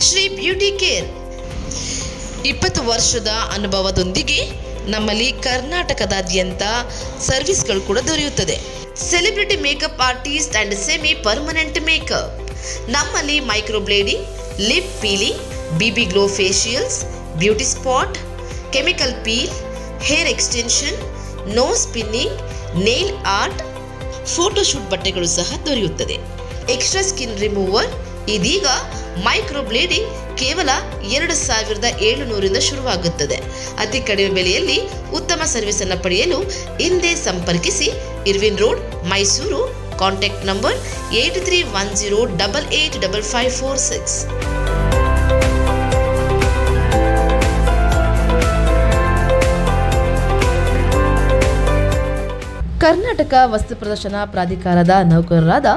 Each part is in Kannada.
ಶ್ರೀ ಬ್ಯೂಟಿ ಕೇರ್ 20 ವರ್ಷದ ಅನುಭವದೊಂದಿಗೆ ನಮ್ಮಲ್ಲಿ ಕರ್ನಾಟಕದಾದ್ಯಂತ ಸರ್ವಿಸ್ಗಳು ಕೂಡ ದೊರೆಯುತ್ತದೆ. Celebrity makeup artist and semi permanent makeup. ನಮ್ಮಲ್ಲಿ microblading, lip peeling, BB glow facials, beauty spot, chemical peel, hair extension, nose pinning, nail art, photoshoot ಬಟ್ಟೆಗಳು ಸಹ ದೊರೆಯುತ್ತದೆ. Extra skin remover. ಇದೀಗ ಮೈಕ್ರೋಬ್ಲೇಡಿಂಗ್ ಕೇವಲ 2700 ಶುರುವಾಗುತ್ತದೆ. ಅತಿ ಕಡಿಮೆ ಬೆಲೆಯಲ್ಲಿ ಉತ್ತಮ ಸರ್ವಿಸ್ ಅನ್ನು ಪಡೆಯಲು ಹಿಂದೆ ಸಂಪರ್ಕಿಸಿ. Irwin road, Mysuru. Contact number 8310885546. Karnataka ವಸ್ತು ಪ್ರದರ್ಶನ ಪ್ರಾಧಿಕಾರದ ನೌಕರರಾದ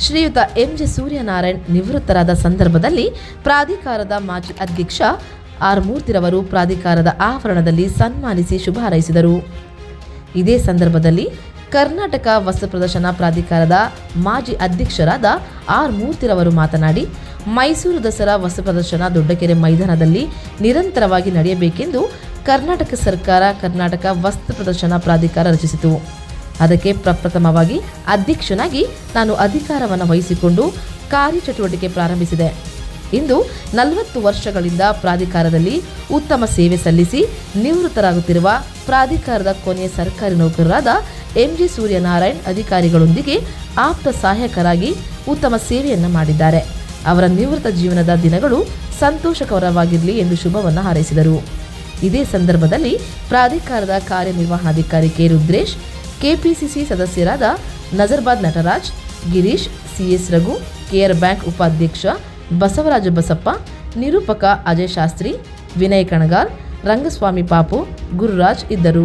ಶ್ರೀಯುತ ಎಂ.ಜೆ. ಸೂರ್ಯನಾರಾಯಣ್ ನಿವೃತ್ತರಾದ ಸಂದರ್ಭದಲ್ಲಿ ಪ್ರಾಧಿಕಾರದ ಮಾಜಿ ಅಧ್ಯಕ್ಷ ಆರ್. ಮೂರ್ತಿರವರು ಪ್ರಾಧಿಕಾರದ ಆವರಣದಲ್ಲಿ ಸನ್ಮಾನಿಸಿ ಶುಭ ಹಾರೈಸಿದರು. ಇದೇ ಸಂದರ್ಭದಲ್ಲಿ ಕರ್ನಾಟಕ ವಸ್ತು ಪ್ರದರ್ಶನ ಪ್ರಾಧಿಕಾರದ ಮಾಜಿ ಅಧ್ಯಕ್ಷರಾದ ಆರ್. ಮೂರ್ತಿರವರು ಮಾತನಾಡಿ, ಮೈಸೂರು ದಸರಾ ವಸ್ತು ಪ್ರದರ್ಶನ ದೊಡ್ಡಕೆರೆ ಮೈದಾನದಲ್ಲಿ ನಿರಂತರವಾಗಿ ನಡೆಯಬೇಕೆಂದು ಕರ್ನಾಟಕ ಸರ್ಕಾರ ಕರ್ನಾಟಕ ವಸ್ತು ಪ್ರದರ್ಶನ ಪ್ರಾಧಿಕಾರ ರಚಿಸಿತು. ಅದಕ್ಕೆ ಪ್ರಪ್ರಥಮವಾಗಿ ಅಧ್ಯಕ್ಷನಾಗಿ ನಾನು ಅಧಿಕಾರವನ್ನು ವಹಿಸಿಕೊಂಡು ಕಾರ್ಯಚಟುವಟಿಕೆ ಪ್ರಾರಂಭಿಸಿದೆ. ಇಂದು 40 ವರ್ಷಗಳಿಂದ ಪ್ರಾಧಿಕಾರದಲ್ಲಿ ಉತ್ತಮ ಸೇವೆ ಸಲ್ಲಿಸಿ ನಿವೃತ್ತರಾಗುತ್ತಿರುವ ಪ್ರಾಧಿಕಾರದ ಕೊನೆಯ ಸರ್ಕಾರಿ ನೌಕರರಾದ ಎಂ.ಜೆ. ಸೂರ್ಯನಾರಾಯಣ್ ಅಧಿಕಾರಿಗಳೊಂದಿಗೆ ಆಪ್ತ ಸಹಾಯಕರಾಗಿ ಉತ್ತಮ ಸೇವೆಯನ್ನು ಮಾಡಿದ್ದಾರೆ. ಅವರ ನಿವೃತ್ತ ಜೀವನದ ದಿನಗಳು ಸಂತೋಷಕರವಾಗಿರಲಿ ಎಂದು ಶುಭವನ್ನು ಹಾರೈಸಿದರು. ಇದೇ ಸಂದರ್ಭದಲ್ಲಿ ಪ್ರಾಧಿಕಾರದ ಕಾರ್ಯನಿರ್ವಹಣಾಧಿಕಾರಿ ಕೆ. ರುದ್ರೇಶ್, ಕೆಪಿಸಿಸಿ ಸದಸ್ಯರಾದ Nazarbad Nataraj, Girish, CS Raghu, KR bank ಉಪಾಧ್ಯಕ್ಷ ಬಸವರಾಜ ಬಸಪ್ಪ, ನಿರೂಪಕ ಅಜಯ್ ಶಾಸ್ತ್ರಿ, ವಿನಯ್ ಕಣಗಾರ್, ರಂಗಸ್ವಾಮಿ ಪಾಪು, ಗುರುರಾಜ್ ಇದ್ದರು.